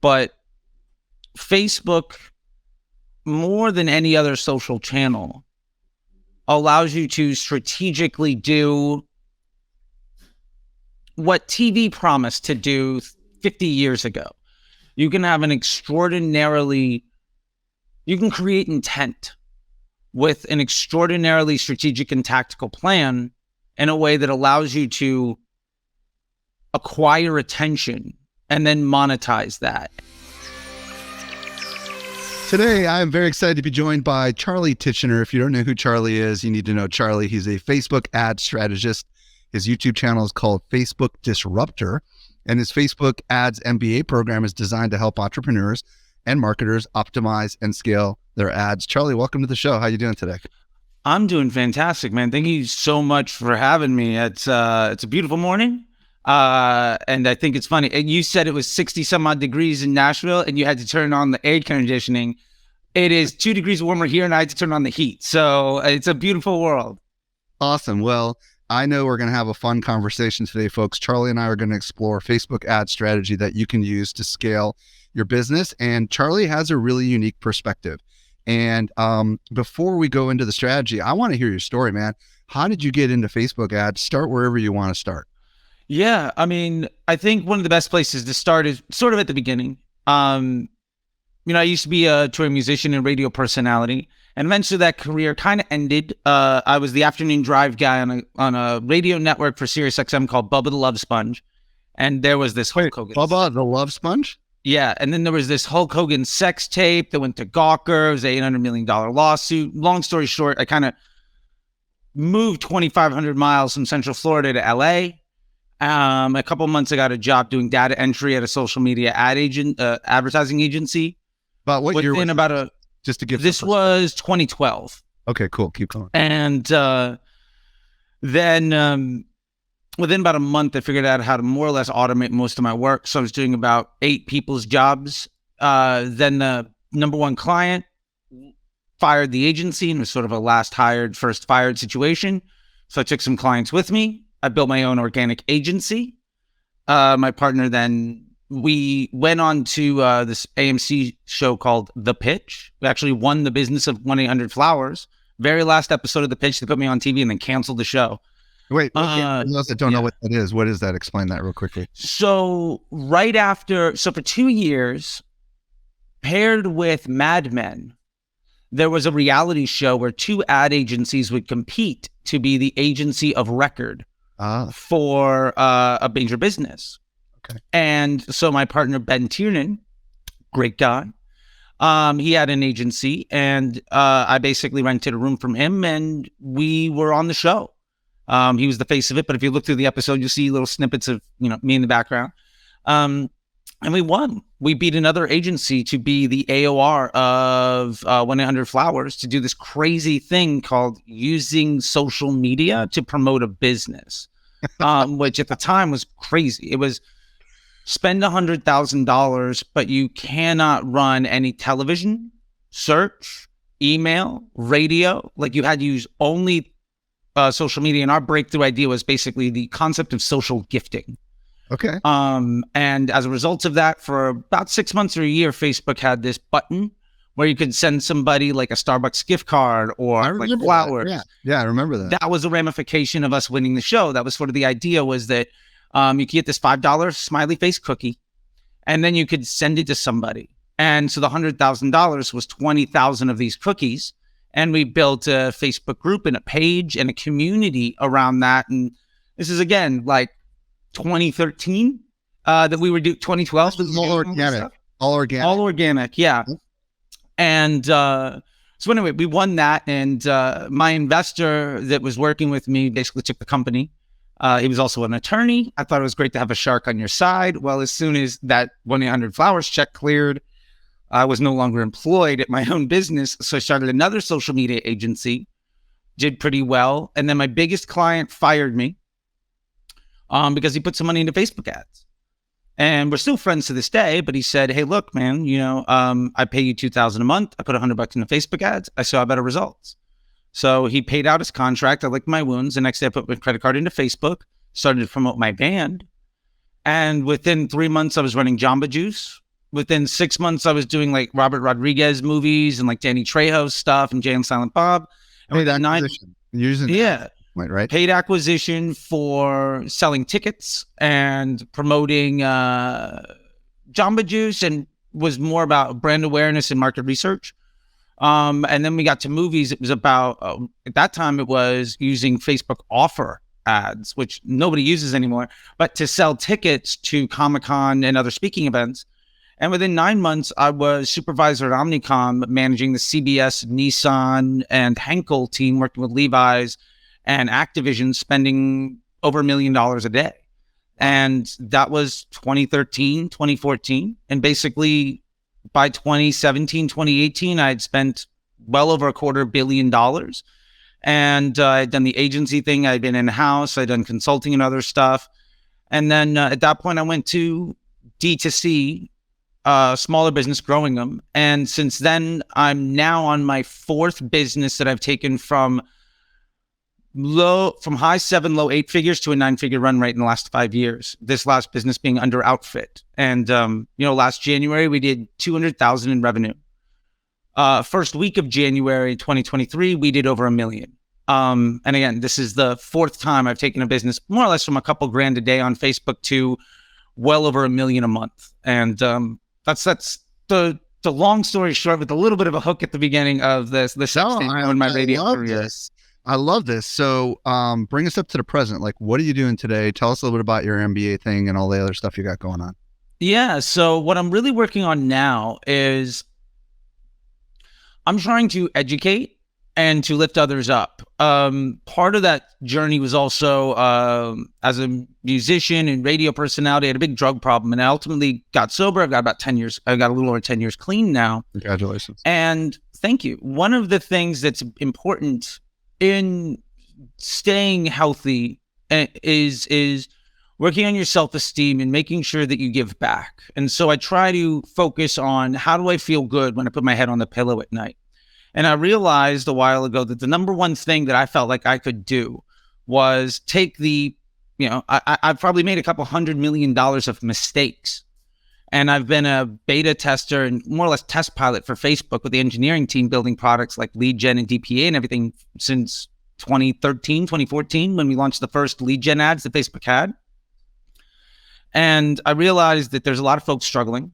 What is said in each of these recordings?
But Facebook, more than any other social channel, allows you to strategically do what TV promised to do 50 years ago. You can have you can create intent with an extraordinarily strategic and tactical plan in a way that allows you to acquire attention and then monetize that. Today, I'm very excited to be joined by Charlie Tichenor. If you don't know who Charlie is, you need to know Charlie. He's a Facebook ad strategist. His YouTube channel is called Facebook Disruptor, and his Facebook Ads MBA program is designed to help entrepreneurs and marketers optimize and scale their ads. Charlie, welcome to the show. How are you doing today? I'm doing fantastic, man. Thank you so much for having me. It's a beautiful morning. And I think it's funny. And you said it was 60 some odd degrees in Nashville and you had to turn on the air conditioning. It is 2 degrees warmer here and I had to turn on the heat. So it's a beautiful world. Awesome. Well, I know we're going to have a fun conversation today, folks. Charlie and I are going to explore Facebook ad strategy that you can use to scale your business. And Charlie has a really unique perspective. And before we go into the strategy, I want to hear your story, man. How did you get into Facebook ads? Start wherever you want to start. Yeah, I mean, I think one of the best places to start is sort of at the beginning. I used to be a touring musician and radio personality, and eventually that career kind of ended. I was the afternoon drive guy on a radio network for SiriusXM called Bubba the Love Sponge, and there was this Hulk Hogan. Bubba the Love Sponge? Yeah, and then there was this Hulk Hogan sex tape that went to Gawker. It was an $800 million lawsuit. Long story short, I kind of moved 2,500 miles from Central Florida to LA. A couple of months, I got a job doing data entry at a social media advertising agency. About what year? Just to give. This was 2012. Okay, cool. Keep going. And then within about a month, I figured out how to more or less automate most of my work. So I was doing about 8 people's jobs. Then the number one client fired the agency and it was sort of a last hired, first fired situation. So I took some clients with me. I built my own organic agency. My partner then, we went on to this AMC show called The Pitch. We actually won the business of 1-800-Flowers. Very last episode of The Pitch, they put me on TV and then canceled the show. Wait, for those that don't know what that is, what is that? Explain that real quickly. So for 2 years, paired with Mad Men, there was a reality show where 2 ad agencies would compete to be the agency of record for a major business. Okay. And so my partner, Ben Tiernan, great guy, he had an agency and I basically rented a room from him and we were on the show. He was the face of it, but if you look through the episode, you'll see little snippets of, me in the background. And we won. We beat another agency to be the AOR of 1-800-Flowers to do this crazy thing called using social media to promote a business, which at the time was crazy. It was spend $100,000, but you cannot run any television, search, email, radio. Like you had to use only social media. And our breakthrough idea was basically the concept of social gifting. Okay. And as a result of that, for about 6 months or a year, Facebook had this button where you could send somebody like a Starbucks gift card or like flowers. Yeah, I remember that. That was a ramification of us winning the show. That was sort of the idea, was that you could get this $5 smiley face cookie and then you could send it to somebody. And so the $100,000 was 20,000 of these cookies. And we built a Facebook group and a page and a community around that. And this is, again, like 2013 that we were doing. 2012 was all organic. Yeah. And so anyway, we won that, and my investor that was working with me basically took the company. He was also an attorney. I thought it was great to have a shark on your side. Well, as soon as that 1-800-Flowers check cleared, I was no longer employed at my own business, so I started another social media agency, did pretty well, and then my biggest client fired me because he put some money into Facebook ads. And we're still friends to this day, but he said, hey, look, man, I pay you $2,000 a month. I put $100 into Facebook ads. I saw better results. So he paid out his contract. I licked my wounds. The next day I put my credit card into Facebook, started to promote my band. And within 3 months, I was running Jamba Juice, within 6 months, I was doing like Robert Rodriguez movies and like Danny Trejo stuff and Jay and Silent Bob. And Paid within acquisition. Using yeah, right? paid acquisition for selling tickets and promoting Jamba Juice, and was more about brand awareness and market research. And then we got to movies. It was about, at that time, it was using Facebook offer ads, which nobody uses anymore, but to sell tickets to Comic-Con and other speaking events. And within 9 months, I was supervisor at Omnicom, managing the CBS, Nissan, and Henkel team, working with Levi's and Activision, spending over $1 million a day. And that was 2013, 2014. And basically by 2017, 2018, I had spent well over $250 million. And I'd done the agency thing. I'd been in-house. I'd done consulting and other stuff. And then at that point, I went to D2C, smaller business, growing them. And since then, I'm now on my 4th business that I've taken from high 7, low 8 figures to a 9-figure run rate in the last 5 years. This last business being Under Outfit. And, last January, we did 200,000 in revenue. First week of January 2023, we did over $1 million. And again, this is the 4th time I've taken a business more or less from a couple grand a day on Facebook to well over $1 million a month. And that's the long story short, with a little bit of a hook at the beginning of this. I love this. I love this. So bring us up to the present. Like, what are you doing today? Tell us a little bit about your MBA thing and all the other stuff you got going on. Yeah. So what I'm really working on now is I'm trying to educate and to lift others up. Part of that journey was also as a musician and radio personality, I had a big drug problem, and I ultimately got sober. I've got about 10 years. I've got a little over 10 years clean now. Congratulations. And thank you. One of the things that's important in staying healthy is working on your self-esteem and making sure that you give back. And so I try to focus on, how do I feel good when I put my head on the pillow at night? And I realized a while ago that the number one thing that I felt like I could do was take I've probably made a couple $100 million of mistakes. And I've been a beta tester and more or less test pilot for Facebook with the engineering team, building products like lead gen and DPA and everything since 2013, 2014, when we launched the first lead gen ads that Facebook had. And I realized that there's a lot of folks struggling.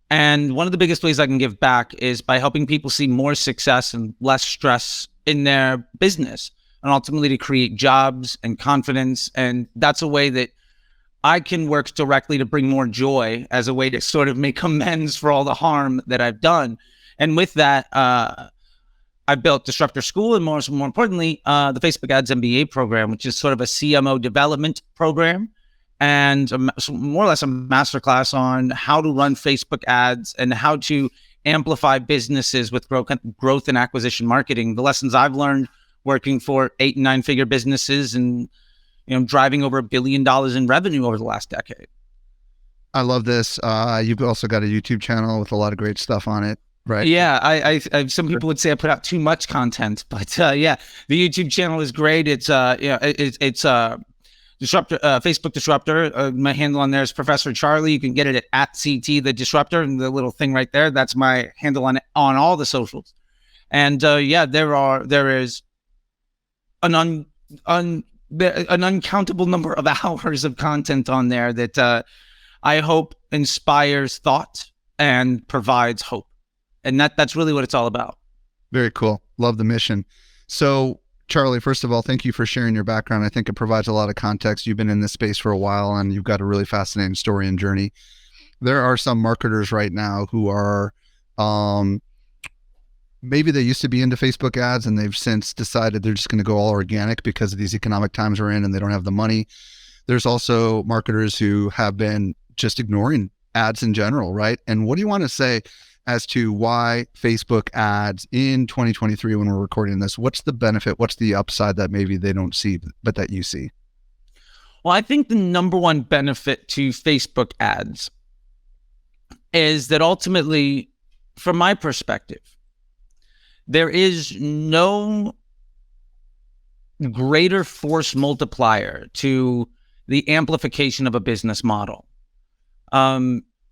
And one of the biggest ways I can give back is by helping people see more success and less stress in their business, and ultimately to create jobs and confidence. And that's a way that I can work directly to bring more joy, as a way to sort of make amends for all the harm that I've done. And with that, I built Disruptor School, and more importantly, the Facebook Ads MBA program, which is sort of a CMO development program, and more or less a masterclass on how to run Facebook ads and how to amplify businesses with growth and acquisition marketing. The lessons I've learned working for 8 and 9-figure businesses, and driving over $1 billion in revenue over the last decade. I love this. You've also got a YouTube channel with a lot of great stuff on it, right? Yeah, I some people would say I put out too much content, but yeah, the YouTube channel is great. It's it's Disruptor, Facebook Disruptor. My handle on there is Professor Charlie. You can get it at CT the Disruptor, and the little thing right there, that's my handle on all the socials. And yeah, there is an uncountable number of hours of content on there that I hope inspires thought and provides hope. And that's really what it's all about. Very cool. Love the mission. So, Charlie, first of all, thank you for sharing your background. I think it provides a lot of context. You've been in this space for a while, and you've got a really fascinating story and journey. There are some marketers right now who are, maybe they used to be into Facebook ads, and they've since decided they're just going to go all organic because of these economic times we're in, and they don't have the money. There's also marketers who have been just ignoring ads in general, right? And what do you want to say as to why Facebook ads in 2023, when we're recording this, what's the benefit? What's the upside that maybe they don't see, but that you see? Well, I think the number one benefit to Facebook ads is that ultimately, from my perspective, there is no greater force multiplier to the amplification of a business model.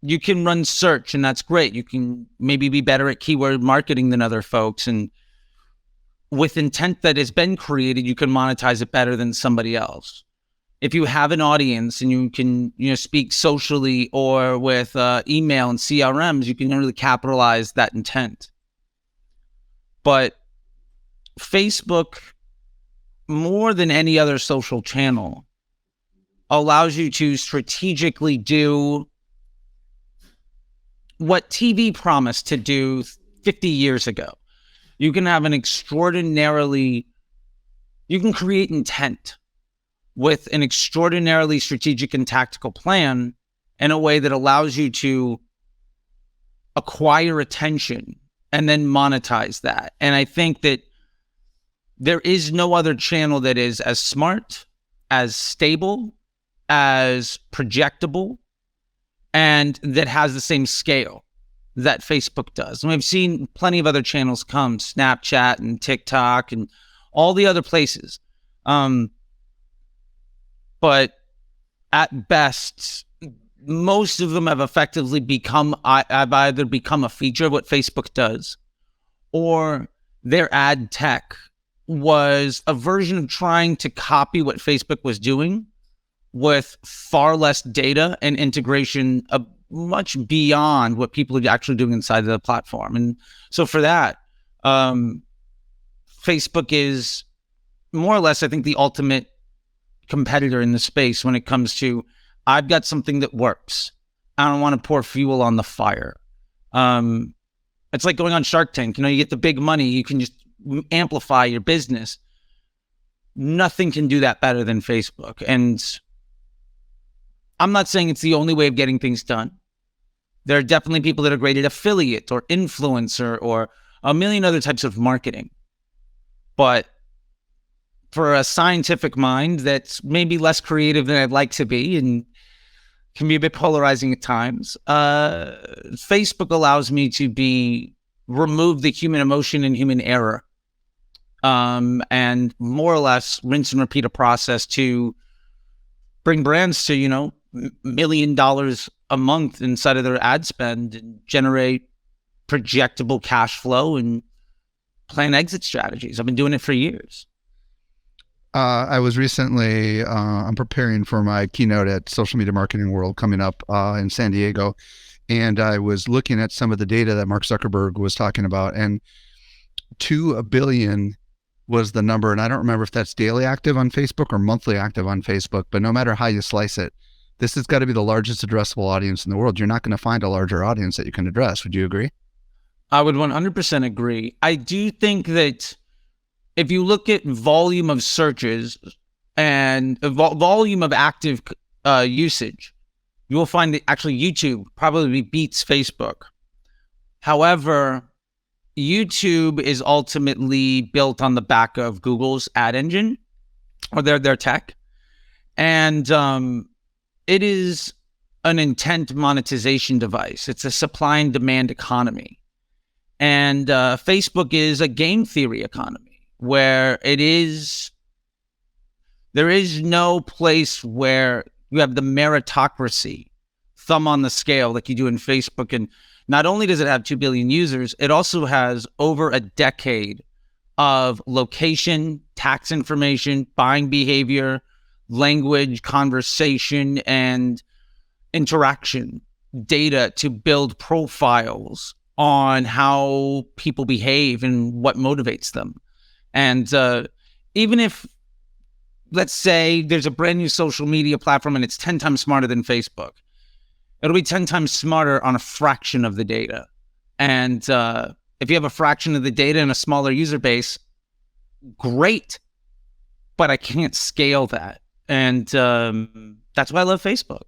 you can run search, and that's great. You can maybe be better at keyword marketing than other folks. And with intent that has been created, you can monetize it better than somebody else. If you have an audience and you can, speak socially or with email and CRMs, you can really capitalize that intent. But Facebook, more than any other social channel, allows you to strategically do what TV promised to do 50 years ago. You can have you can create intent with an extraordinarily strategic and tactical plan in a way that allows you to acquire attention and then monetize that. And I think that there is no other channel that is as smart, as stable, as projectable, and that has the same scale that Facebook does. And we've seen plenty of other channels come, Snapchat and TikTok and all the other places. But at best, most of them have effectively have either become a feature of what Facebook does, or their ad tech was a version of trying to copy what Facebook was doing with far less data and integration of much beyond what people are actually doing inside of the platform. And so for that, Facebook is more or less, I think, the ultimate competitor in the space when it comes to, I've got something that works. I don't want to pour fuel on the fire. It's like going on Shark Tank. You get the big money, you can just amplify your business. Nothing can do that better than Facebook. And I'm not saying it's the only way of getting things done. There are definitely people that are great at affiliate or influencer or a million other types of marketing. But for a scientific mind that's maybe less creative than I'd like to be and can be a bit polarizing at times, Facebook allows me to remove the human emotion and human error, and more or less rinse and repeat a process to bring brands to, $1 million a month inside of their ad spend and generate projectable cash flow and plan exit strategies. I've been doing it for years. I was recently, I'm preparing for my keynote at Social Media Marketing World coming up in San Diego. And I was looking at some of the data that Mark Zuckerberg was talking about, and 2 billion was the number. And I don't remember if that's daily active on Facebook or monthly active on Facebook, but no matter how you slice it, this has got to be the largest addressable audience in the world. You're not going to find a larger audience that you can address. Would you agree? I would 100% agree. I do think that if you look at volume of searches and volume of active usage, you will find that actually YouTube probably beats Facebook. However, YouTube is ultimately built on the back of Google's ad engine or their tech. And it is an intent monetization device. It's a supply and demand economy. And Facebook is a game theory economy where there is no place where you have the meritocracy thumb on the scale like you do in Facebook. And not only does it have 2 billion users, it also has over a decade of location, tax information, buying behavior, language, conversation, and interaction data to build profiles on how people behave and what motivates them. And even if, let's say, there's a brand new social media platform and it's 10 times smarter than Facebook, it'll be 10 times smarter on a fraction of the data. And if you have a fraction of the data and a smaller user base, great, but I can't scale that. And that's why I love Facebook.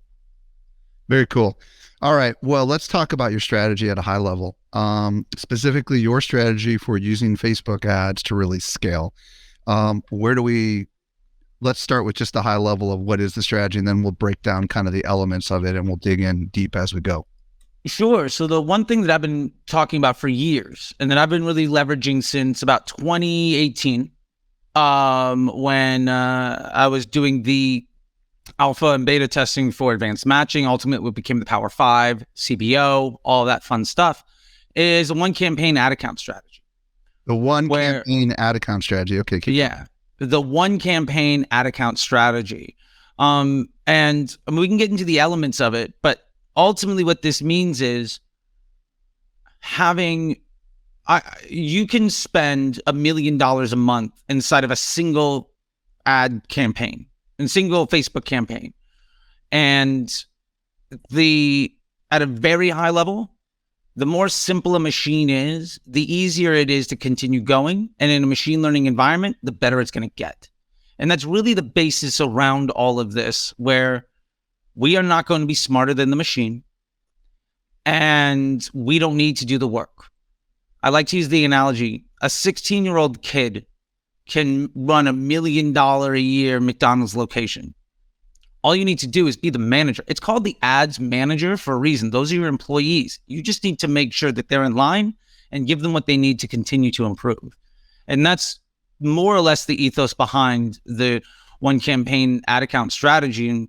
Very cool. All right. Well, let's talk about your strategy at a high level. Specifically your strategy for using Facebook ads to really scale. Let's start with just the high level of what is the strategy, and then we'll break down kind of the elements of it and we'll dig in deep as we go. Sure. So the one thing that I've been talking about for years and that I've been really leveraging since about 2018, when I was doing the alpha and beta testing for advanced matching, ultimately what became the Power 5, CBO, all that fun stuff, is a one campaign ad account strategy. The one campaign ad account strategy. Okay. The one campaign ad account strategy. And we can get into the elements of it, but ultimately what this means is you can spend $1 million a month inside of a single ad campaign, a single Facebook campaign. And at a very high level, the more simple a machine is, the easier it is to continue going. And in a machine learning environment, the better it's going to get. And that's really the basis around all of this, where we are not going to be smarter than the machine and we don't need to do the work. I like to use the analogy, a 16-year-old kid can run $1 million a year McDonald's location. All you need to do is be the manager. It's called the ads manager for a reason. Those are your employees. You just need to make sure that they're in line and give them what they need to continue to improve. And that's more or less the ethos behind the one campaign ad account strategy. And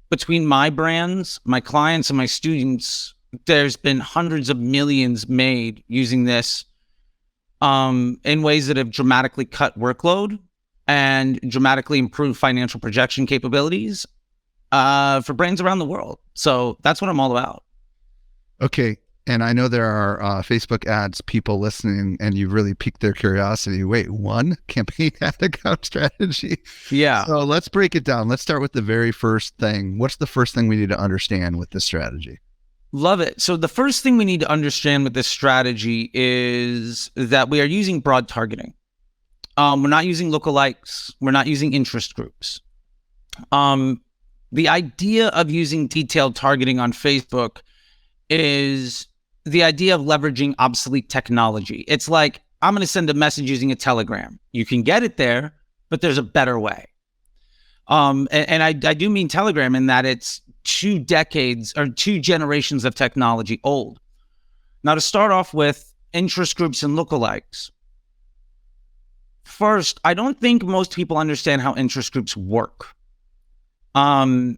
between my brands, my clients, and my students, there's been hundreds of millions made using this in ways that have dramatically cut workload and dramatically improved financial projection capabilities for brands around the world. So that's what I'm all about. Okay. And I know there are Facebook ads people listening, and you've really piqued their curiosity. Wait, one campaign ad account strategy? Yeah. So let's break it down. Let's start with the very first thing. What's the first thing we need to understand with this strategy? Love it. So the first thing we need to understand with this strategy is that we are using broad targeting. We're not using lookalikes. We're not using interest groups. The idea of using detailed targeting on Facebook is the idea of leveraging obsolete technology. It's like, I'm going to send a message using a Telegram. You can get it there, but there's a better way. And I do mean Telegram in that it's 2 decades or 2 generations of technology old. Now, to start off with interest groups and lookalikes. First, I don't think most people understand how interest groups work. And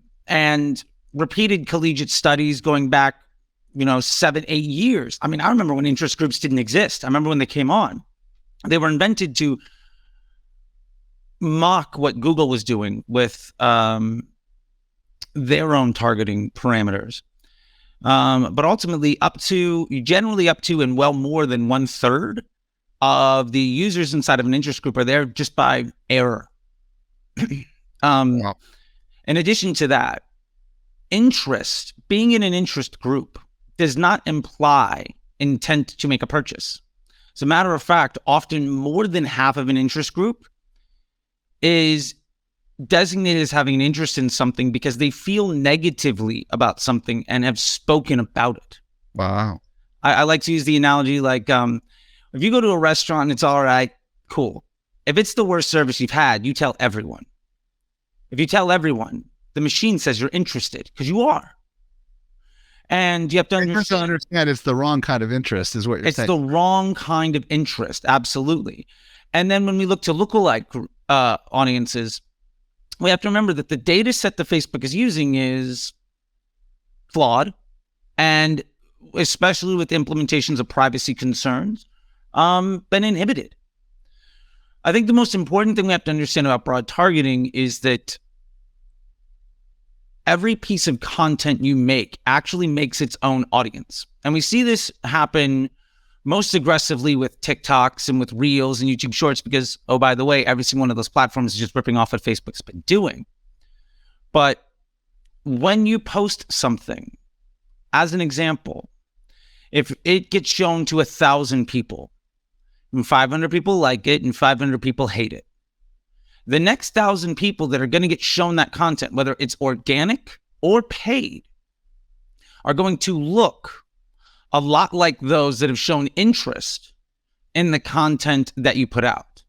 repeated collegiate studies going back 7, 8 years. I mean, I remember when interest groups didn't exist. I remember when they came on. They were invented to mock what Google was doing with their own targeting parameters. But ultimately, generally up to and well more than 1/3 of the users inside of an interest group are there just by error. Wow. In addition to that, being in an interest group does not imply intent to make a purchase. As a matter of fact, often more than half of an interest group is designated as having an interest in something because they feel negatively about something and have spoken about it. Wow. I like to use the analogy like, if you go to a restaurant and it's all right, cool. If it's the worst service you've had, you tell everyone. If you tell everyone, the machine says you're interested because you are. And you have to understand it's the wrong kind of interest is what you're saying. It's the wrong kind of interest. Absolutely. And then when we look to lookalike audiences, we have to remember that the data set that Facebook is using is flawed, and especially with implementations of privacy concerns, been inhibited. I think the most important thing we have to understand about broad targeting is that every piece of content you make actually makes its own audience. And we see this happen most aggressively with TikToks and with Reels and YouTube Shorts because, oh, by the way, every single one of those platforms is just ripping off what Facebook's been doing. But when you post something, as an example, if it gets shown to 1,000 people, and 500 people like it and 500 people hate it, the next 1,000 people that are going to get shown that content, whether it's organic or paid, are going to look a lot like those that have shown interest in the content that you put out.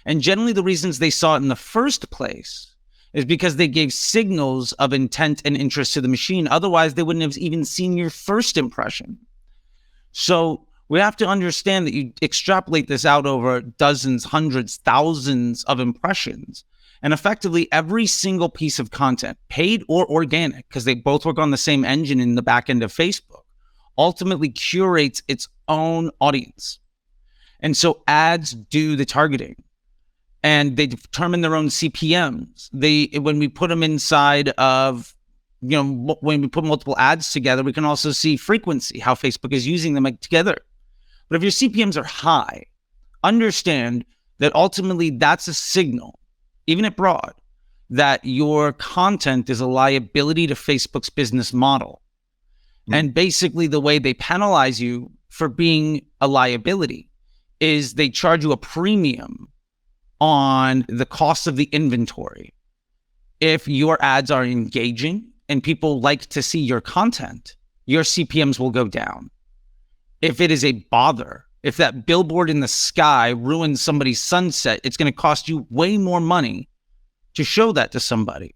And generally the reasons they saw it in the first place is because they gave signals of intent and interest to the machine. Otherwise, they wouldn't have even seen your first impression. So we have to understand that you extrapolate this out over dozens, hundreds, thousands of impressions. And effectively, every single piece of content, paid or organic, because they both work on the same engine in the back end of Facebook, ultimately curates its own audience. And so ads do the targeting, and they determine their own CPMs. When we put them inside of, when we put multiple ads together, we can also see frequency, how Facebook is using them together. But if your CPMs are high, understand that ultimately that's a signal, even at broad, that your content is a liability to Facebook's business model. And basically the way they penalize you for being a liability is they charge you a premium on the cost of the inventory. If your ads are engaging and people like to see your content, your CPMs will go down. If it is a bother, if that billboard in the sky ruins somebody's sunset, it's going to cost you way more money to show that to somebody.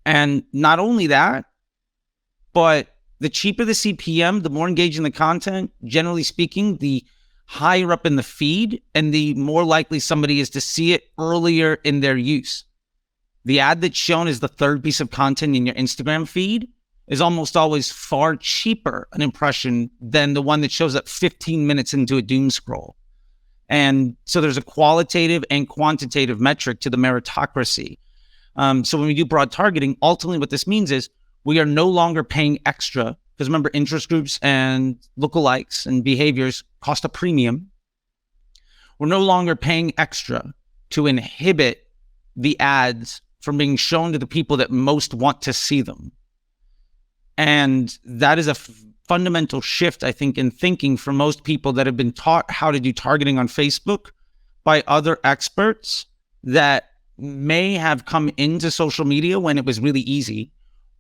And not only that, but the cheaper the CPM, the more engaging the content, generally speaking, the higher up in the feed and the more likely somebody is to see it earlier in their use. The ad that's shown as the third piece of content in your Instagram feed is almost always far cheaper an impression than the one that shows up 15 minutes into a doom scroll. And so there's a qualitative and quantitative metric to the meritocracy. So when we do broad targeting, ultimately what this means is we are no longer paying extra, because remember, interest groups and lookalikes and behaviors cost a premium. We're no longer paying extra to inhibit the ads from being shown to the people that most want to see them. And that is a fundamental shift, I think, in thinking for most people that have been taught how to do targeting on Facebook by other experts that may have come into social media when it was really easy,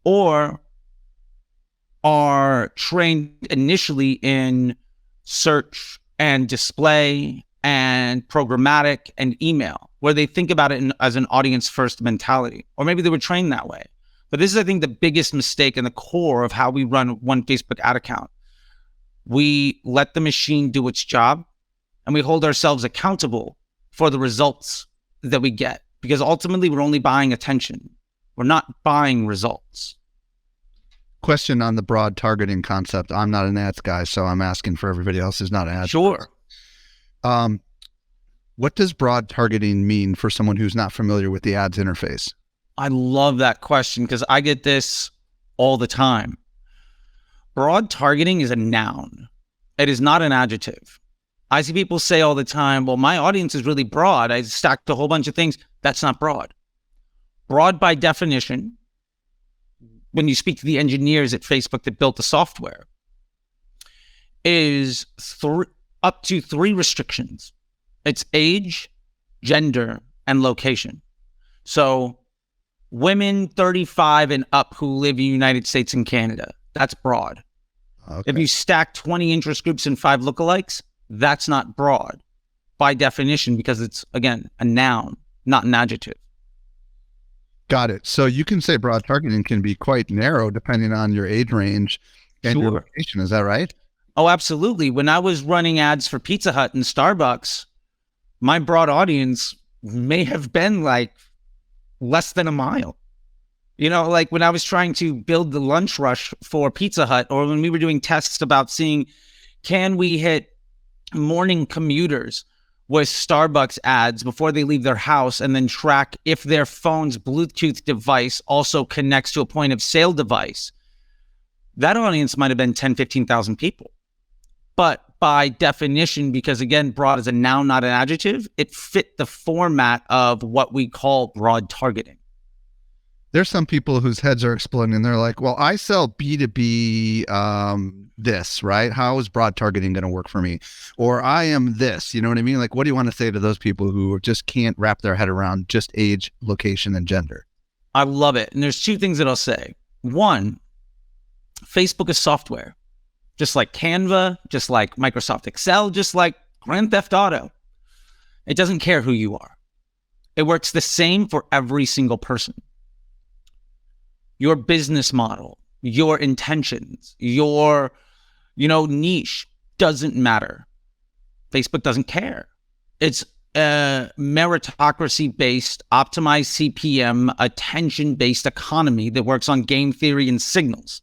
or are trained initially in search and display and programmatic and email, where they think about it as an audience first mentality, or maybe they were trained that way. But this is, I think, the biggest mistake in the core of how we run one Facebook ad account. We let the machine do its job, and we hold ourselves accountable for the results that we get, because ultimately we're only buying attention. We're not buying results. Question on the broad targeting concept. I'm not an ads guy, so I'm asking for everybody else who's not an ads. Sure. What does broad targeting mean for someone who's not familiar with the ads interface? I love that question because I get this all the time. Broad targeting is a noun. It is not an adjective. I see people say all the time, well, my audience is really broad. I stacked a whole bunch of things. That's not broad. Broad by definition, when you speak to the engineers at Facebook that built the software, is up to 3 restrictions. It's age, gender, and location. So women 35 and up who live in the United States and Canada, that's broad. Okay. If you stack 20 interest groups and 5 lookalikes, that's not broad by definition, because it's, again, a noun, not an adjective. Got it. So you can say broad targeting can be quite narrow depending on your age range and your location. Is that right? Oh, absolutely. When I was running ads for Pizza Hut and Starbucks, my broad audience may have been like less than a mile. You know, like when I was trying to build the lunch rush for Pizza Hut, or when we were doing tests about seeing, can we hit morning commuters with Starbucks ads before they leave their house, and then track if their phone's Bluetooth device also connects to a point of sale device. That audience might have been 10, 15,000 people. But by definition, because again, broad is a noun, not an adjective, it fit the format of what we call broad targeting. There's some people whose heads are exploding. They're like, well, I sell B2B this, right? How is broad targeting going to work for me? Or I am this, you know what I mean? Like, what do you want to say to those people who just can't wrap their head around just age, location, and gender? I love it. And there's 2 things that I'll say. 1, Facebook is software, just like Canva, just like Microsoft Excel, just like Grand Theft Auto. It doesn't care who you are. It works the same for every single person. Your business model, your intentions, your, niche doesn't matter. Facebook doesn't care. It's a meritocracy-based, optimized CPM, attention-based economy that works on game theory and signals.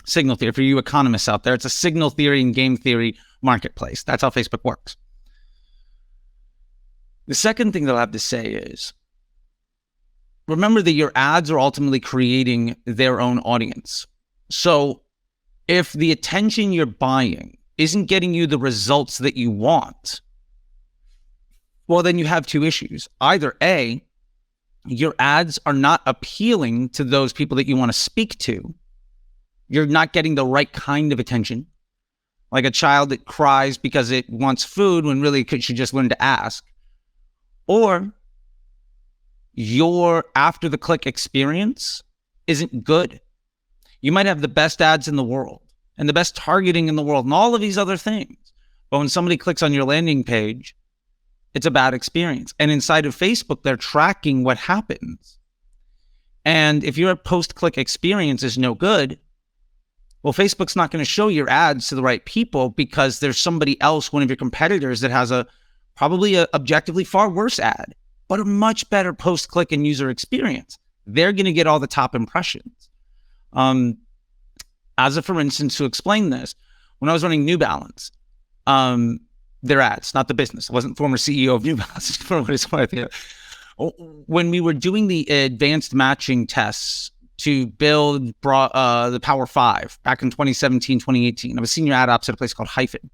Signal theory, for you economists out there, it's a signal theory and game theory marketplace. That's how Facebook works. The second thing that I'll have to say is, remember that your ads are ultimately creating their own audience. So if the attention you're buying isn't getting you the results that you want, well, then you have two issues. Either A, your ads are not appealing to those people that you want to speak to. You're not getting the right kind of attention, like a child that cries because it wants food when really it should just learn to ask. Or your after the click experience isn't good. You might have the best ads in the world and the best targeting in the world and all of these other things. But when somebody clicks on your landing page, it's a bad experience. And inside of Facebook, they're tracking what happens. And if your post-click experience is no good, well, Facebook's not going to show your ads to the right people because there's somebody else, one of your competitors, that has probably a objectively far worse ad, but a much better post-click and user experience. They're going to get all the top impressions. As a for instance, to explain this, when I was running New Balance, their ads, not the business. I wasn't former CEO of New Balance, for what it's worth. When we were doing the advanced matching tests to build the Power 5 back in 2017, 2018, I was senior ad ops at a place called Hyphen.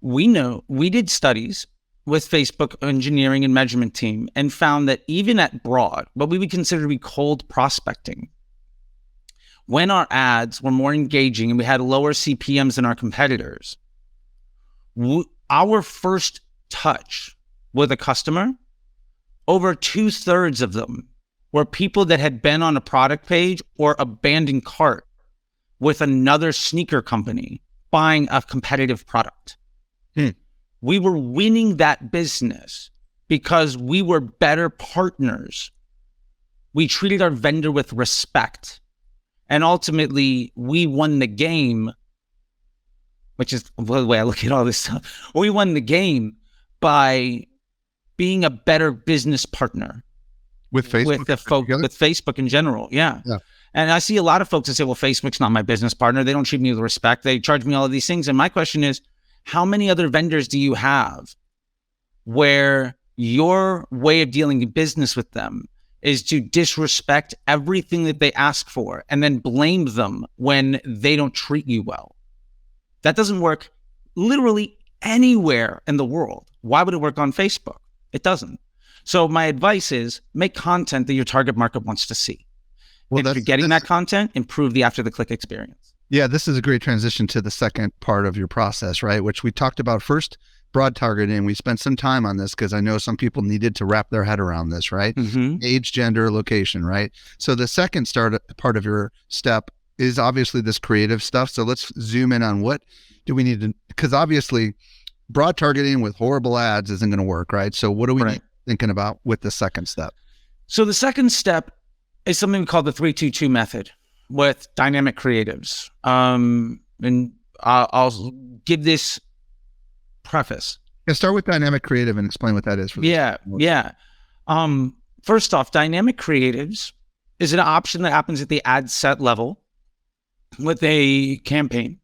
We did studies with Facebook engineering and measurement team and found that even at broad, what we would consider to be cold prospecting, when our ads were more engaging and we had lower CPMs than our competitors, our first touch with a customer, over 2/3 of them were people that had been on a product page or abandoned cart with another sneaker company buying a competitive product. We were winning that business because we were better partners. We treated our vendor with respect. And ultimately, we won the game, which is the way I look at all this stuff. We won the game by being a better business partner with Facebook, with Facebook in general. Yeah. And I see a lot of folks that say, well, Facebook's not my business partner. They don't treat me with respect. They charge me all of these things. And my question is, how many other vendors do you have where your way of dealing business with them is to disrespect everything that they ask for and then blame them when they don't treat you well? That doesn't work literally anywhere in the world. Why would it work on Facebook? It doesn't. So my advice is make content that your target market wants to see. Well, if you're getting that content, improve the after the click experience. Yeah, this is a great transition to the second part of your process, right? Which we talked about first, broad targeting. We spent some time on this because I know some people needed to wrap their head around this, right? Age, gender, location, right? So the second part of your step is obviously this creative stuff. So let's zoom in on what do we need to, because obviously broad targeting with horrible ads isn't going to work, right? So what are we thinking about with the second step? So the second step is something we call the 3-2-2 method with dynamic creatives. And I'll give this preface. Yeah, start with dynamic creative and explain what that is. First off, dynamic creatives is an option that happens at the ad set level with a campaign.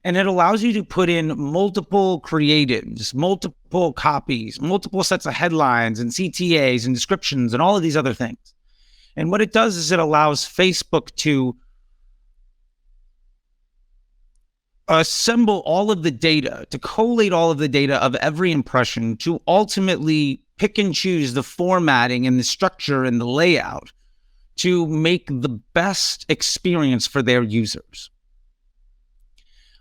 And it allows you to put in multiple creatives, multiple copies, multiple sets of headlines and CTAs and descriptions and all of these other things. And what it does is it allows Facebook to assemble all of the data, to collate all of the data of every impression, to ultimately pick and choose the formatting and the structure and the layout to make the best experience for their users.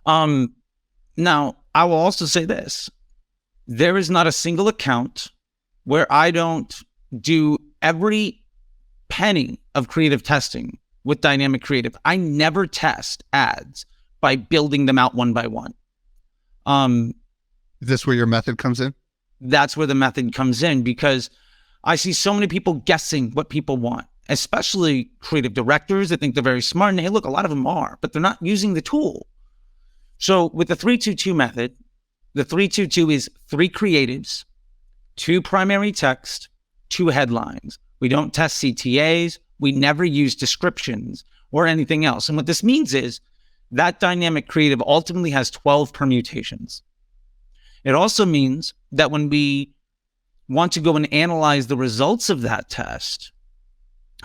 Now, I will also say this. There is not a single account where I don't do every penny of creative testing with dynamic creative. I never test ads by building them out one by one. Is this where your method comes in? That's where the method comes in, because I see so many people guessing what people want, especially creative directors that think they're very smart. And hey, look, a lot of them are, but they're not using the tool. So with the 3-2-2 method, The 3-2-2 is 3 creatives, 2 primary text, 2 headlines. We don't test CTAs. We never use descriptions or anything else. And what this means is that dynamic creative ultimately has 12 permutations. It also means that when we want to go and analyze the results of that test,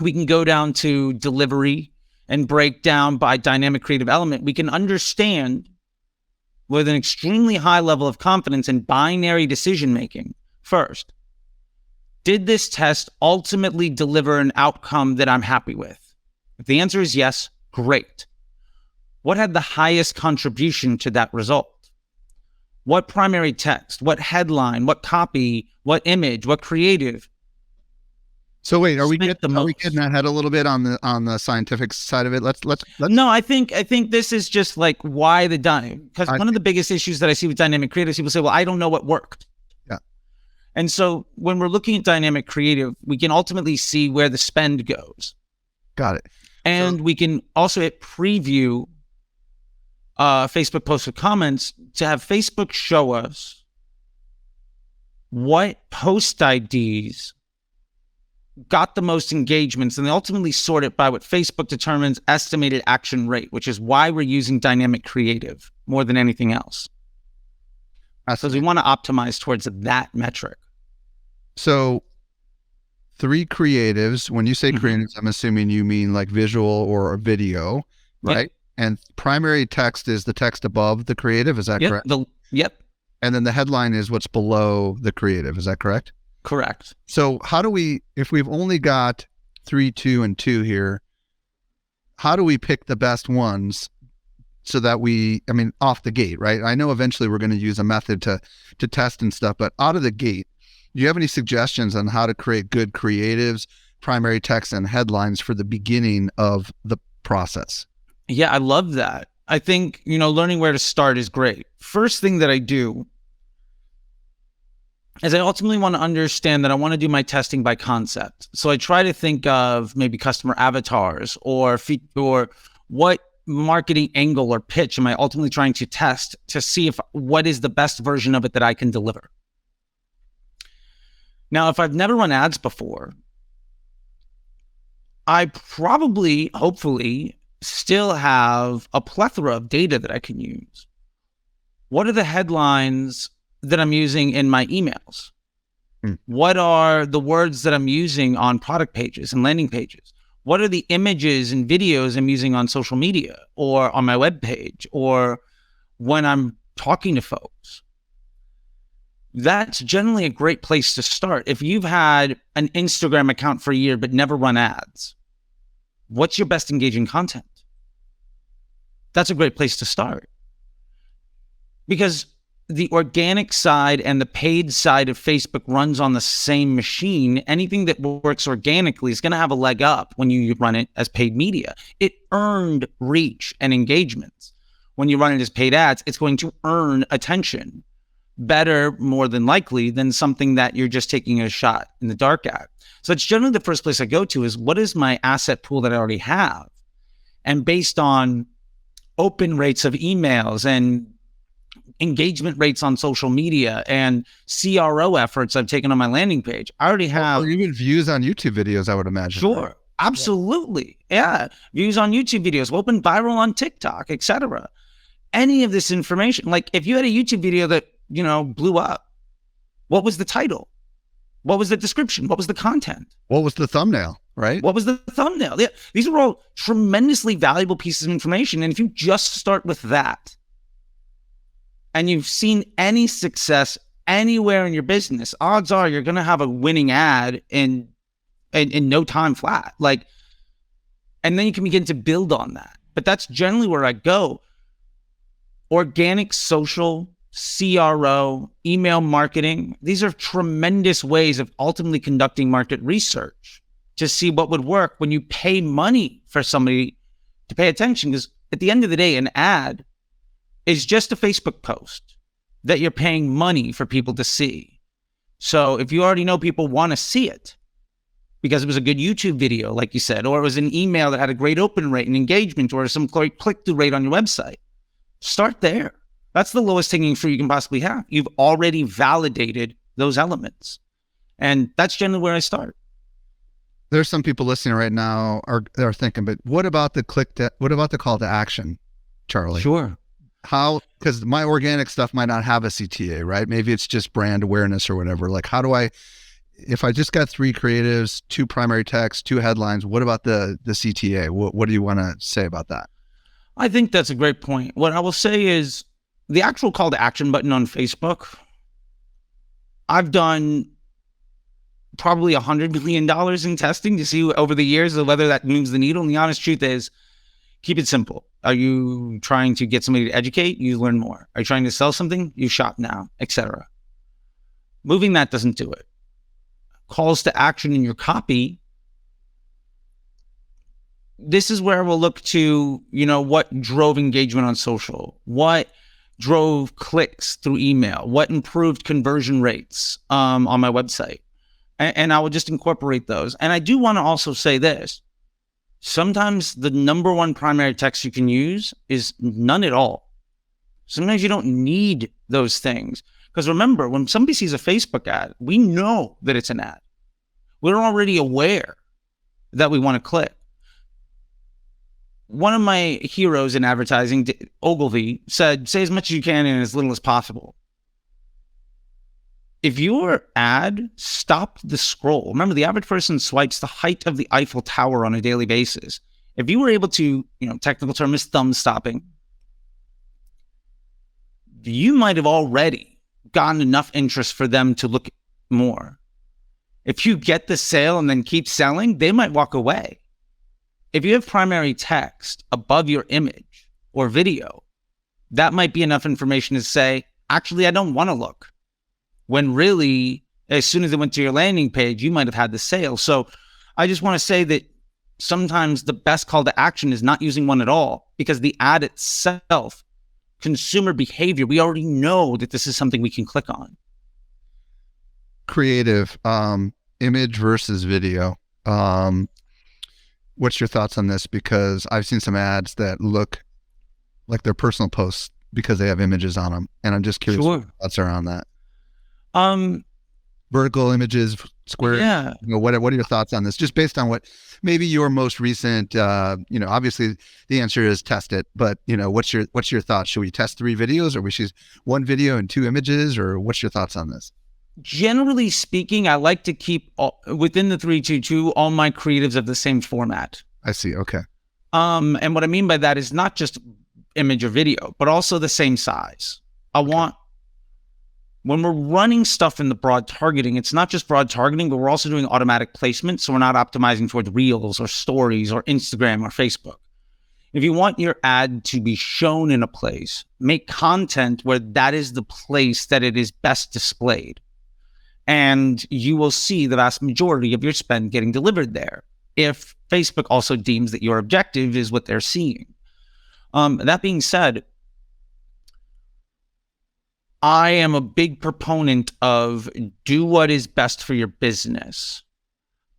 we can go down to delivery and break down by dynamic creative element. We can understand with an extremely high level of confidence in binary decision making. First, did this test ultimately deliver an outcome that I'm happy with? If the answer is yes, great. What had the highest contribution to that result? What primary text, what headline, what copy, what image, what creative? So wait, are we getting that head a little bit on the scientific side of it? Let's. No, I think this is just like why the dynamic, because one of the biggest issues that I see with dynamic creative, people say, well, I don't know what worked. Yeah. And so when we're looking at dynamic creative, we can ultimately see where the spend goes. Got it. And we can also hit preview Facebook posts with comments to have Facebook show us what post IDs got the most engagements, and they ultimately sort it by what Facebook determines estimated action rate, which is why we're using dynamic creative more than anything else. Because we want to optimize towards that metric. So 3 creatives, when you say creatives, I'm assuming you mean like visual or video, right? Yep. And primary text is the text above the creative, is that correct? Yep. And then the headline is what's below the creative, is that correct? Correct. So how do we, if we've only got 3, 2, and 2 here, how do we pick the best ones so that off the gate, right? I know eventually we're going to use a method to test and stuff, but out of the gate, do you have any suggestions on how to create good creatives, primary text, and headlines for the beginning of the process? Yeah, I love that. I think, learning where to start is great. First thing that I do is I ultimately want to understand that I want to do my testing by concept. So I try to think of maybe customer avatars or what marketing angle or pitch am I ultimately trying to test to see what is the best version of it that I can deliver. Now, if I've never run ads before, I probably, hopefully, still have a plethora of data that I can use. What are the headlines that I'm using in my emails? What are the words that I'm using on product pages and landing pages? What are the images and videos I'm using on social media or on my web page or when I'm talking to folks? That's generally a great place to start. If you've had an Instagram account for a year but never run ads, what's your best engaging content? That's a great place to start. Because the organic side and the paid side of Facebook runs on the same machine. Anything that works organically is going to have a leg up when you run it as paid media. It earned reach and engagements. When you run it as paid ads, it's going to earn attention better, more than likely, than something that you're just taking a shot in the dark at. So it's generally the first place I go to is what is my asset pool that I already have? And based on open rates of emails and engagement rates on social media and CRO efforts I've taken on my landing page, I already have. Or even views on YouTube videos, I would imagine. Sure. Absolutely. Yeah. Views on YouTube videos, what went viral on TikTok, etc. Any of this information, like if you had a YouTube video that, blew up, what was the title? What was the description? What was the content? What was the thumbnail, right? What was the thumbnail? Yeah. These are all tremendously valuable pieces of information. And if you just start with that, and you've seen any success anywhere in your business, odds are you're going to have a winning ad in no time flat. And then you can begin to build on that. But that's generally where I go. Organic, social, CRO, email marketing. These are tremendous ways of ultimately conducting market research to see what would work when you pay money for somebody to pay attention. Because at the end of the day, an ad is just a Facebook post that you're paying money for people to see. So if you already know people want to see it because it was a good YouTube video, like you said, or it was an email that had a great open rate and engagement or some great click-through rate on your website, start there. That's the lowest hanging fruit you can possibly have. You've already validated those elements. And that's generally where I start. There's some people listening right now are thinking, but what about the call to action, Charlie? Sure. How, because my organic stuff might not have a CTA, right? Maybe it's just brand awareness or whatever. Like, how do I, if I just got 3 creatives, 2 primary texts, 2 headlines, what about the CTA? What do you want to say about that? I think that's a great point. What I will say is the actual call to action button on Facebook, I've done probably $100 million in testing to see over the years whether that moves the needle. And the honest truth is, keep it simple. Are you trying to get somebody to educate? You learn more. Are you trying to sell something? You shop now, etc. Moving that doesn't do it. Calls to action in your copy. This is where we'll look to, what drove engagement on social, what drove clicks through email, what improved conversion rates on my website. And I will just incorporate those. And I do want to also say this. Sometimes the number one primary text you can use is none at all. Sometimes you don't need those things. Because remember, when somebody sees a Facebook ad, we know that it's an ad. We're already aware that we want to click. One of my heroes in advertising, Ogilvy, said, say as much as you can in as little as possible. If your ad stopped the scroll, remember the average person swipes the height of the Eiffel Tower on a daily basis. If you were able to, technical term is thumb stopping, you might have already gotten enough interest for them to look more. If you get the sale and then keep selling, they might walk away. If you have primary text above your image or video, that might be enough information to say, actually, I don't want to look. When really, as soon as they went to your landing page, you might have had the sale. So I just want to say that sometimes the best call to action is not using one at all, because the ad itself, consumer behavior, we already know that this is something we can click on. Creative, image versus video. What's your thoughts on this? Because I've seen some ads that look like they're personal posts because they have images on them. And I'm just curious what your thoughts are on that. Vertical images, square. Yeah. What are your thoughts on this? Just based on what maybe your most recent, obviously the answer is test it, but what's your thoughts? Should we test 3 videos, or we should 1 video and 2 images, or what's your thoughts on this? Generally speaking, I like to keep within the 3-2-2 all my creatives of the same format. I see. Okay. And what I mean by that is not just image or video, but also the same size. When we're running stuff in the broad targeting, it's not just broad targeting, but we're also doing automatic placement. So we're not optimizing towards Reels or Stories or Instagram or Facebook. If you want your ad to be shown in a place, make content where that is the place that it is best displayed. And you will see the vast majority of your spend getting delivered there, if Facebook also deems that your objective is what they're seeing. That being said, I am a big proponent of do what is best for your business.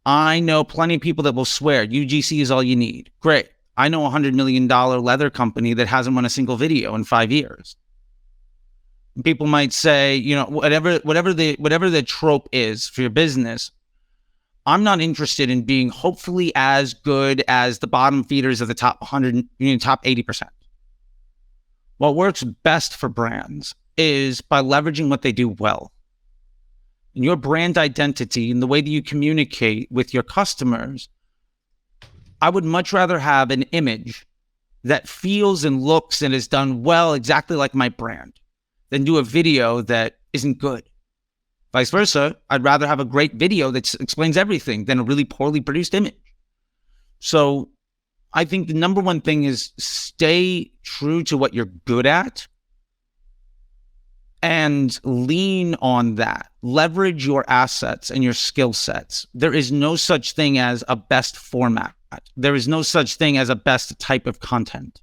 I know plenty of people that will swear UGC is all you need. Great. I know a $100 million leather company that hasn't run a single video in 5 years. People might say, whatever the trope is for your business, I'm not interested in being hopefully as good as the bottom feeders of the top 100, top 80%. What works best for brands is by leveraging what they do well. And your brand identity and the way that you communicate with your customers, I would much rather have an image that feels and looks and is done well exactly like my brand than do a video that isn't good. Vice versa, I'd rather have a great video that explains everything than a really poorly produced image. So I think the number one thing is stay true to what you're good at and lean on that. Leverage your assets and your skill sets. There is no such thing as a best format. There is no such thing as a best type of content.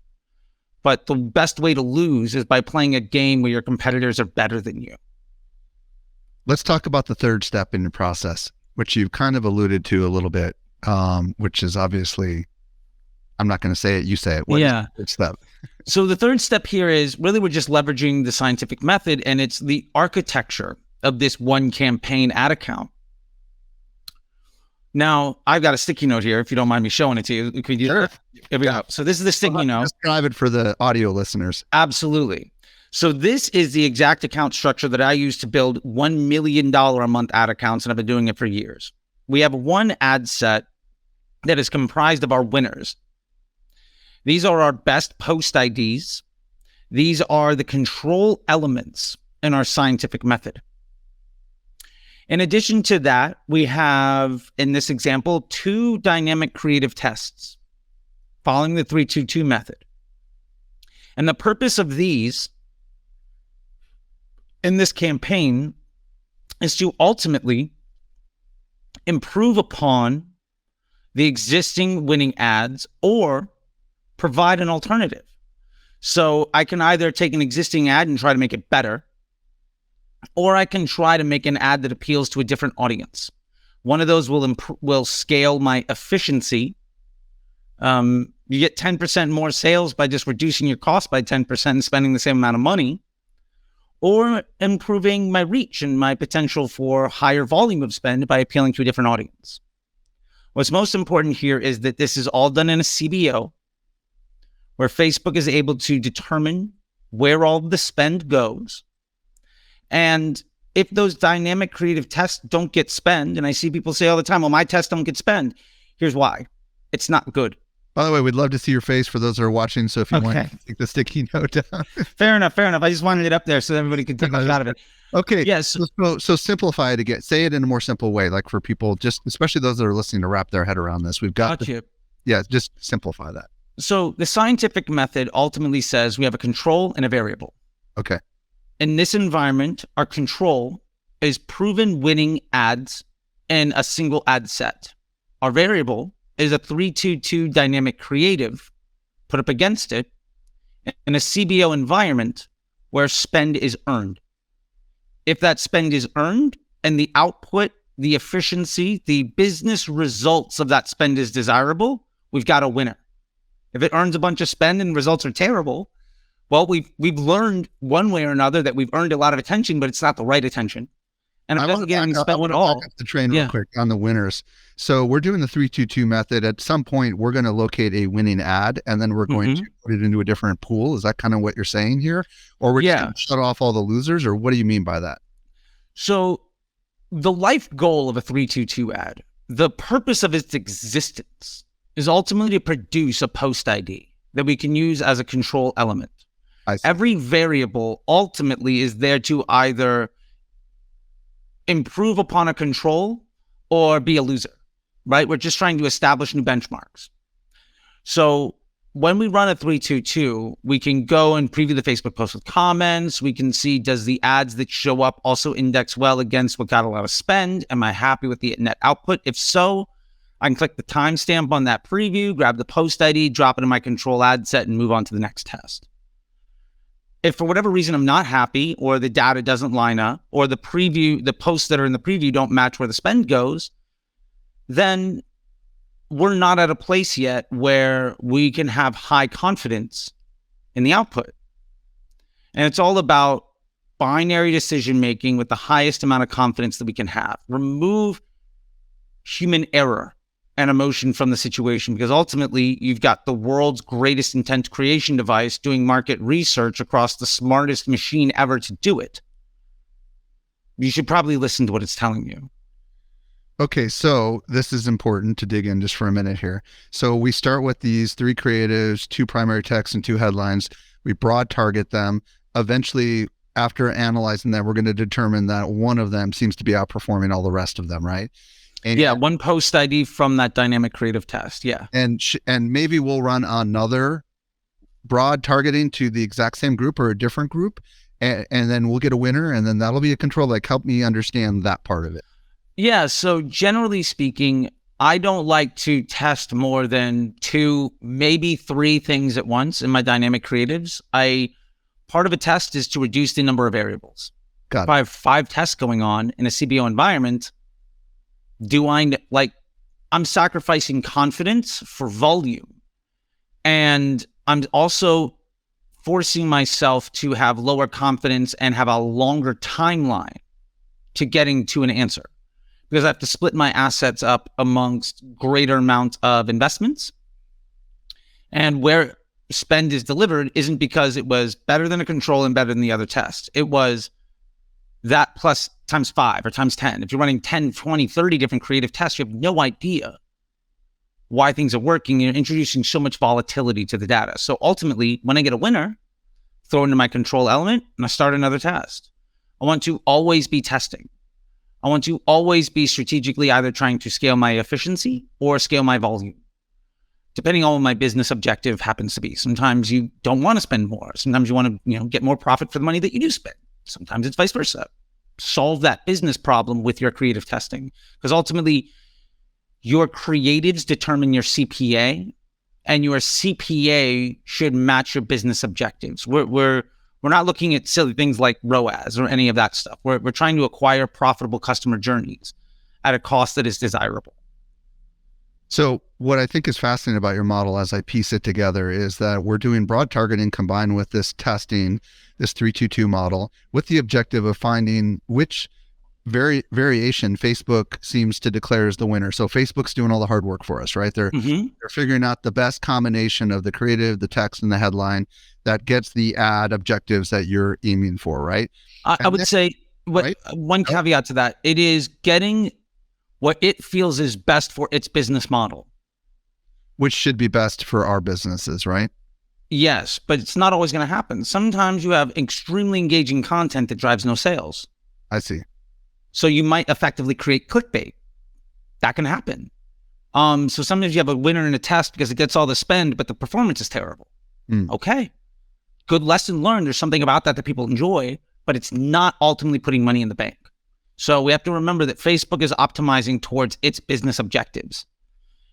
But the best way to lose is by playing a game where your competitors are better than you. Let's talk about the third step in the process, which you've kind of alluded to a little bit, which is obviously, I'm not going to say it, you say it. What is the third step? So the third step here is really we're just leveraging the scientific method, and it's the architecture of this one campaign ad account. Now, I've got a sticky note here, if you don't mind me showing it to you. Could you Sure. Here we go. So this is the sticky note. Describe it for the audio listeners. Absolutely. So this is the exact account structure that I use to build $1 million a month ad accounts, and I've been doing it for years. We have one ad set that is comprised of our winners. These are our best post IDs. These are the control elements in our scientific method. In addition to that, we have, in this example, 2 dynamic creative tests following the 3-2-2 method. And the purpose of these in this campaign is to ultimately improve upon the existing winning ads or provide an alternative. So I can either take an existing ad and try to make it better, or I can try to make an ad that appeals to a different audience. One of those will scale my efficiency. You get 10% more sales by just reducing your cost by 10% and spending the same amount of money, or improving my reach and my potential for higher volume of spend by appealing to a different audience. What's most important here is that this is all done in a CBO, where Facebook is able to determine where all the spend goes. And if those dynamic creative tests don't get spend, and I see people say all the time, well, my tests don't get spend. Here's why. It's not good. By the way, we'd love to see your face for those that are watching. So if you want to take the sticky note down. Fair enough. I just wanted it up there so everybody could take a shot of it. Okay. Yes. So simplify it again. Say it in a more simple way, like for people, just especially those that are listening, to wrap their head around this. We've got just simplify that. So the scientific method ultimately says we have a control and a variable. Okay. In this environment, our control is proven winning ads in a single ad set. Our variable is a 3-2-2 dynamic creative put up against it in a CBO environment where spend is earned. If that spend is earned and the output, the efficiency, the business results of that spend is desirable, we've got a winner. If it earns a bunch of spend and results are terrible, well, we've learned one way or another that we've earned a lot of attention, but it's not the right attention. And it doesn't get spent at all. Back up the train real quick on the winners. So we're doing the 3-2-2 method. At some point, we're going to locate a winning ad, and then we're going to put it into a different pool. Is that kind of what you're saying here? Or we're just going to shut off all the losers? Or what do you mean by that? So the life goal of a 3-2-2 ad, the purpose of its existence, is ultimately to produce a post ID that we can use as a control element. Every variable ultimately is there to either improve upon a control or be a loser, right? We're just trying to establish new benchmarks. So when we run a 3-2-2, we can go and preview the Facebook post with comments. We can see, does the ads that show up also index well against what got a lot of spend? Am I happy with the net output? If so, I can click the timestamp on that preview, grab the post ID, drop it in my control ad set, and move on to the next test. If for whatever reason I'm not happy, or the data doesn't line up, or the posts that are in the preview don't match where the spend goes, then we're not at a place yet where we can have high confidence in the output. And it's all about binary decision making with the highest amount of confidence that we can have. Remove human error and emotion from the situation, because ultimately you've got the world's greatest intent creation device doing market research across the smartest machine ever to do it. You should probably listen to what it's telling you. Okay, so this is important to dig in just for a minute here. So we start with these 3 creatives, 2 primary texts, and 2 headlines. We broad target them. Eventually, after analyzing them, we're going to determine that one of them seems to be outperforming all the rest of them, right? And one post ID from that dynamic creative test. Yeah. And maybe we'll run another broad targeting to the exact same group or a different group, and then we'll get a winner, and then that'll be a control. Like, help me understand that part of it. Yeah. So generally speaking, I don't like to test more than 2, maybe 3 things at once in my dynamic creatives. Part of a test is to reduce the number of variables. If I have 5 tests going on in a CBO environment, I'm sacrificing confidence for volume. And I'm also forcing myself to have lower confidence and have a longer timeline to getting to an answer, because I have to split my assets up amongst greater amount of investments. And where spend is delivered isn't because it was better than a control and better than the other test. It was that plus times 5 or times 10. If you're running 10, 20, 30 different creative tests, you have no idea why things are working. You're introducing so much volatility to the data. So ultimately, when I get a winner, throw into my control element and I start another test. I want to always be testing. I want to always be strategically either trying to scale my efficiency or scale my volume, depending on what my business objective happens to be. Sometimes you don't want to spend more. Sometimes you want to, get more profit for the money that you do spend. Sometimes it's vice versa. Solve that business problem with your creative testing, because ultimately your creatives determine your CPA, and your CPA should match your business objectives. We're not looking at silly things like ROAS or any of that stuff. We're trying to acquire profitable customer journeys at a cost that is desirable. So what I think is fascinating about your model as I piece it together is that we're doing broad targeting combined with this testing, this 3-2-2 model, with the objective of finding which variation Facebook seems to declare as the winner. So Facebook's doing all the hard work for us, right? They're figuring out the best combination of the creative, the text, and the headline that gets the ad objectives that you're aiming for, right? I would say one caveat to that, it is getting what it feels is best for its business model. Which should be best for our businesses, right? Yes, but it's not always going to happen. Sometimes you have extremely engaging content that drives no sales. I see. So you might effectively create clickbait. That can happen. So sometimes you have a winner in a test because it gets all the spend, but the performance is terrible. Okay. Good lesson learned. There's something about that people enjoy, but it's not ultimately putting money in the bank. So we have to remember that Facebook is optimizing towards its business objectives.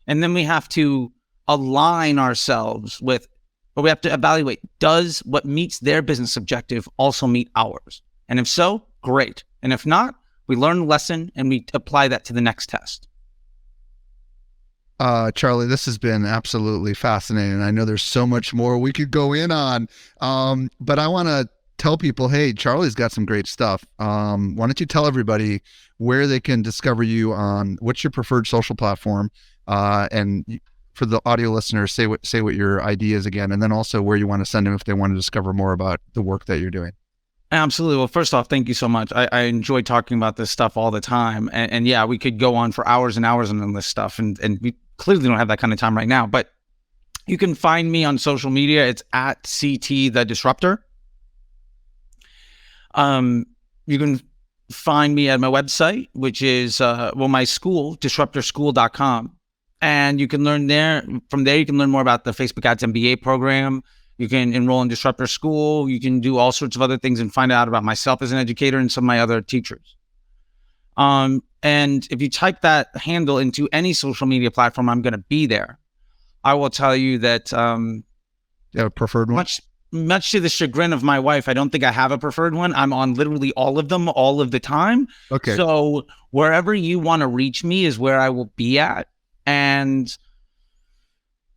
And then we have to align ourselves with, but we have to evaluate, does what meets their business objective also meet ours? And if so, great. And if not, we learn the lesson and we apply that to the next test. Charlie, this has been absolutely fascinating. I know there's so much more we could go in on, but I want to tell people, hey, Charlie's got some great stuff. Why don't you tell everybody where they can discover you on what's your preferred social platform, and for the audio listeners, say what your ID is again, and then also where you want to send them if they want to discover more about the work that you're doing. Absolutely. Well, first off, thank you so much. I enjoy talking about this stuff all the time. And yeah, we could go on for hours and hours on this stuff. And we clearly don't have that kind of time right now. But you can find me on social media. It's at CT The Disruptor. You can find me at my website, which is, my school, disruptorschool.com. And you can learn there. From there, you can learn more about the Facebook Ads MBA program. You can enroll in Disruptor School. You can do all sorts of other things and find out about myself as an educator and some of my other teachers. And if you type that handle into any social media platform, I'm going to be there. I will tell you that you have a preferred one? Much to the chagrin of my wife, I don't think I have a preferred one. I'm on literally all of them all of the time. Okay. So wherever you want to reach me is where I will be at. And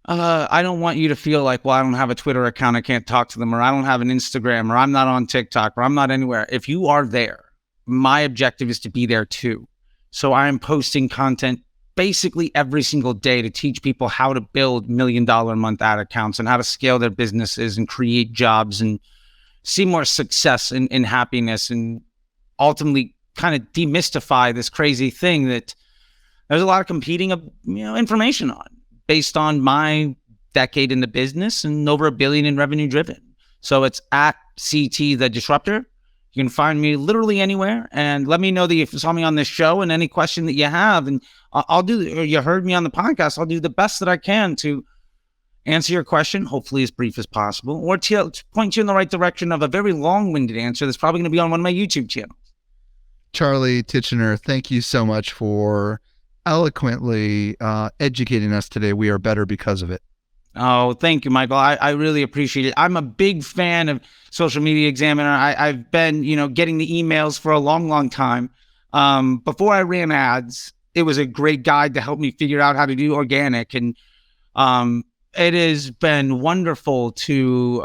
I don't want you to feel like, well, I don't have a Twitter account, I can't talk to them, or I don't have an Instagram, or I'm not on TikTok, or I'm not anywhere. If you are there, my objective is to be there too. So I am posting content basically every single day to teach people how to build $1 million a month ad accounts and how to scale their businesses and create jobs and see more success and happiness, and ultimately kind of demystify this crazy thing that there's a lot of competing information on, based on my decade in the business and over $1 billion in revenue driven. So it's at CT The Disruptor. You can find me literally anywhere, and let me know that you saw me on this show and any question that you have. And or you heard me on the podcast. I'll do the best that I can to answer your question, hopefully as brief as possible, or to point you in the right direction of a very long-winded answer that's probably going to be on one of my YouTube channels. Charlie Titchener, thank you so much for eloquently educating us today. We are better because of it. Oh, thank you, Michael. I really appreciate it. I'm a big fan of Social Media Examiner. I've been, getting the emails for a long, long time. Before I ran ads, it was a great guide to help me figure out how to do organic. And it has been wonderful to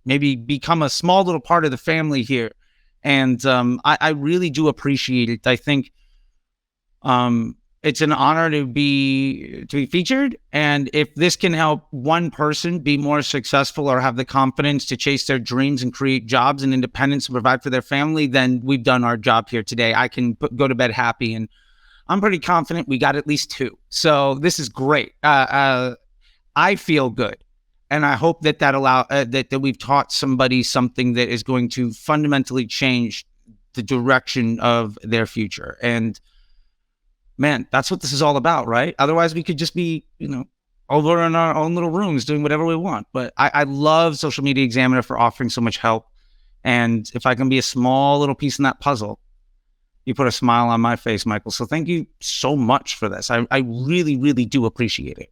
maybe become a small little part of the family here. And I really do appreciate it. I think it's an honor to be featured. And if this can help one person be more successful or have the confidence to chase their dreams and create jobs and independence and provide for their family, then we've done our job here today. I can go to bed happy, and I'm pretty confident we got at least 2. So this is great. I feel good. And I hope that that we've taught somebody something that is going to fundamentally change the direction of their future. And man, that's what this is all about, right? Otherwise, we could just be, over in our own little rooms doing whatever we want. But I love Social Media Examiner for offering so much help. And if I can be a small little piece in that puzzle, you put a smile on my face, Michael. So thank you so much for this. I really, really do appreciate it.